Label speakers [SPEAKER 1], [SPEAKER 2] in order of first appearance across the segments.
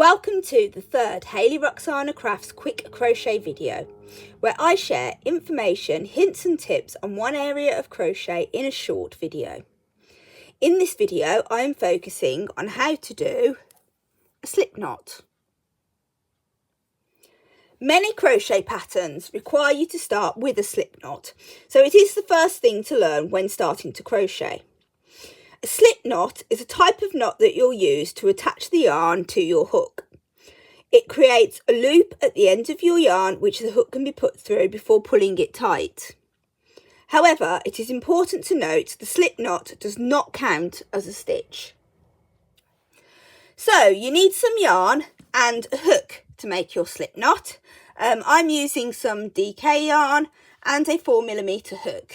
[SPEAKER 1] Welcome to the third Hayley-Roxanna Crafts quick crochet video, where I share information, hints and tips on one area of crochet in a short video. In this video, I am focusing on how to do a slip knot. Many crochet patterns require you to start with a slip knot, so it is the first thing to learn when starting to crochet. A slip knot is a type of knot that you'll use to attach the yarn to your hook. It creates a loop at the end of your yarn which the hook can be put through before pulling it tight. However, it is important to note the slip knot does not count as a stitch. So you need some yarn and a hook to make your slip knot. I'm using some DK yarn and a 4mm hook.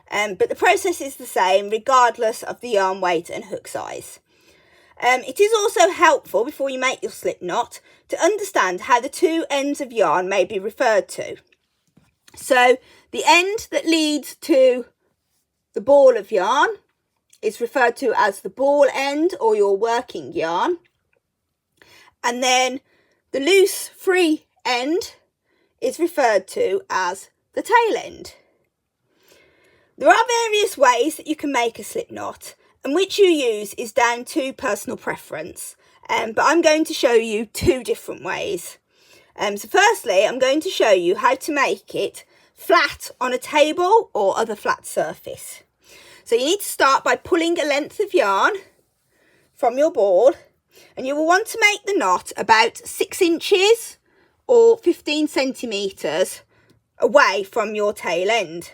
[SPEAKER 1] But the process is the same regardless of the yarn weight and hook size. It is also helpful before you make your slip knot to understand how the two ends of yarn may be referred to. So the end that leads to the ball of yarn is referred to as the ball end or your working yarn. And then the loose free end is referred to as the tail end. There are various ways that you can make a slip knot, and which you use is down to personal preference, but I'm going to show you two different ways. So firstly, I'm going to show you how to make it flat on a table or other flat surface. So you need to start by pulling a length of yarn from your ball, and you will want to make the knot about 6 inches or 15 centimetres away from your tail end.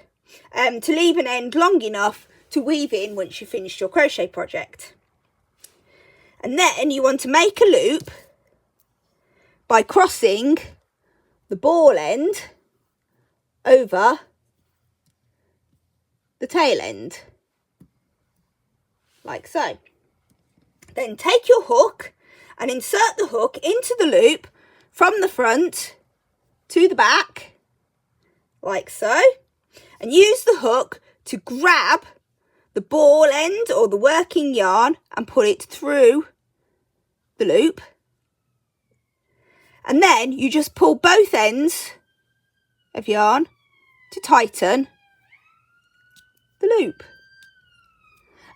[SPEAKER 1] To leave an end long enough to weave in once you finish your crochet project. And then you want to make a loop by crossing the ball end over the tail end, like so. Then take your hook and insert the hook into the loop from the front to the back, like so. And use the hook to grab the ball end or the working yarn and pull it through the loop. And then you just pull both ends of yarn to tighten the loop.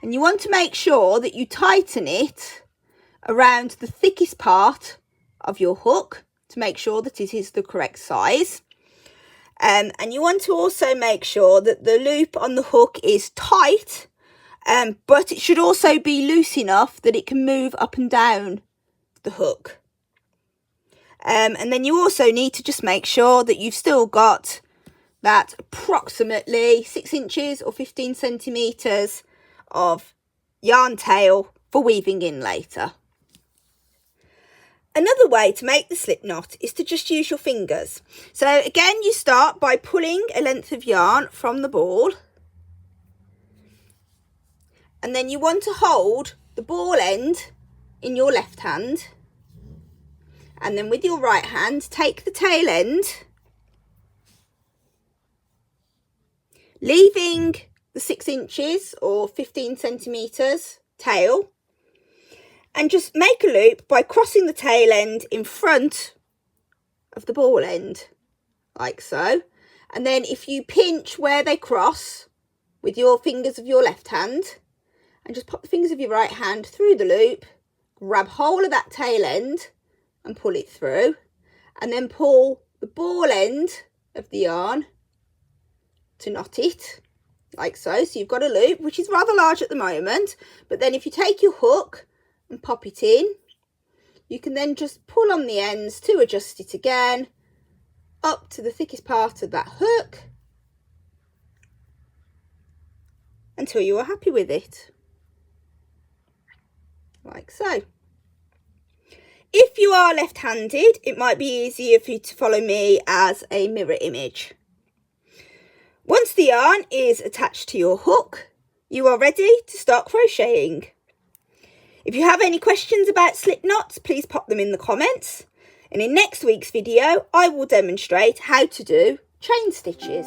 [SPEAKER 1] And you want to make sure that you tighten it around the thickest part of your hook to make sure that it is the correct size. And you want to also make sure that the loop on the hook is tight, but it should also be loose enough that it can move up and down the hook. And then you also need to just make sure that you've still got that approximately 6 inches or 15 centimetres of yarn tail for weaving in later. Another way to make the slip knot is to just use your fingers. So again, you start by pulling a length of yarn from the ball. And then you want to hold the ball end in your left hand. And then with your right hand, take the tail end, leaving the 6 inches or 15 centimetres tail. And just make a loop by crossing the tail end in front of the ball end, like so. And then if you pinch where they cross with your fingers of your left hand, and just pop the fingers of your right hand through the loop, grab hold of that tail end and pull it through. And then pull the ball end of the yarn to knot it, like so. So you've got a loop, which is rather large at the moment. But then if you take your hook and pop it in, you can then just pull on the ends to adjust it again up to the thickest part of that hook until you are happy with it, like so. If you are left-handed, it might be easier for you to follow me as a mirror image. Once the yarn is attached to your hook, you are ready to start crocheting. If you have any questions about slip knots, please pop them in the comments. And in next week's video, I will demonstrate how to do chain stitches.